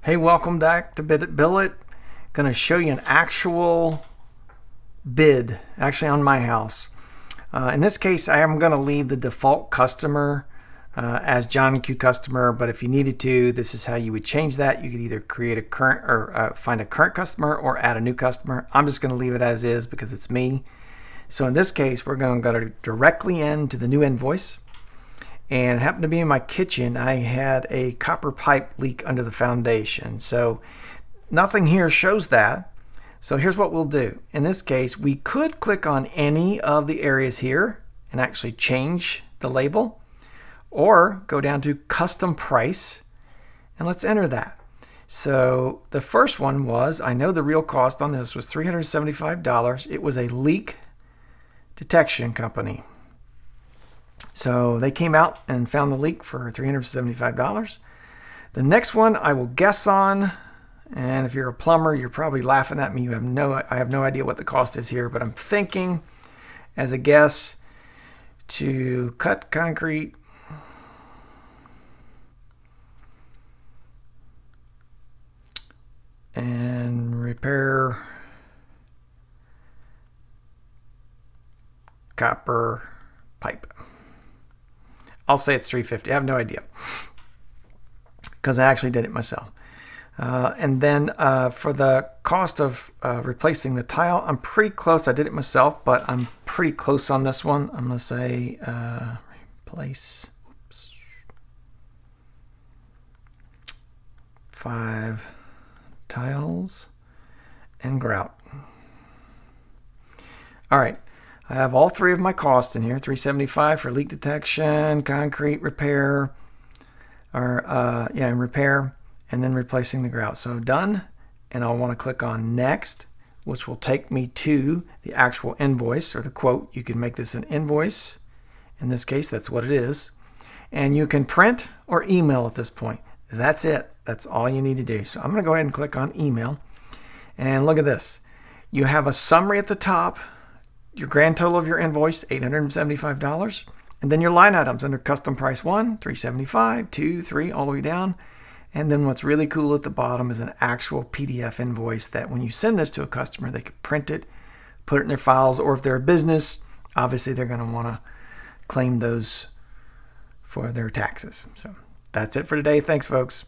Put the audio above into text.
Hey, welcome back to Bid It Bill It. Going to show you an actual bid, actually on my house. In this case, I am going to leave the default customer as John Q customer, but if you needed to, this is how you would change that. You could either create a current or find a current customer or add a new customer. I'm just going to leave it as is because it's me. So in this case, we're going to go directly into the new invoice. And it happened to be in my kitchen. I had a copper pipe leak under the foundation. So nothing here shows that. So here's what we'll do. In this case, we could click on any of the areas here and actually change the label, or go down to custom price and let's enter that. So the first one was, I know the real cost on this was $375. It was a leak detection company. So they came out and found the leak for $375. The next one I will guess on, and if you're a plumber, you're probably laughing at me. I have no idea what the cost is here, but I'm thinking as a guess to cut concrete and repair copper pipe. I'll say it's $350. I have no idea because I actually did it myself. And then for the cost of replacing the tile, I'm pretty close. I did it myself, but I'm pretty close on this one. I'm going to say replace 5 tiles and grout. All right. I have all 3 of my costs in here. $375 for leak detection, concrete repair, and repair, and then replacing the grout. So done, and I'll want to click on next, which will take me to the actual invoice or the quote. You can make this an invoice. In this case, that's what it is. And you can print or email at this point. That's it. That's all you need to do. So I'm going to go ahead and click on email. And look at this. You have a summary at the top. Your grand total of your invoice, $875. And then your line items under custom price 1, $375, 2, 3, all the way down. And then what's really cool at the bottom is an actual PDF invoice that when you send this to a customer, they can print it, put it in their files, or if they're a business, obviously they're going to want to claim those for their taxes. So that's it for today. Thanks, folks.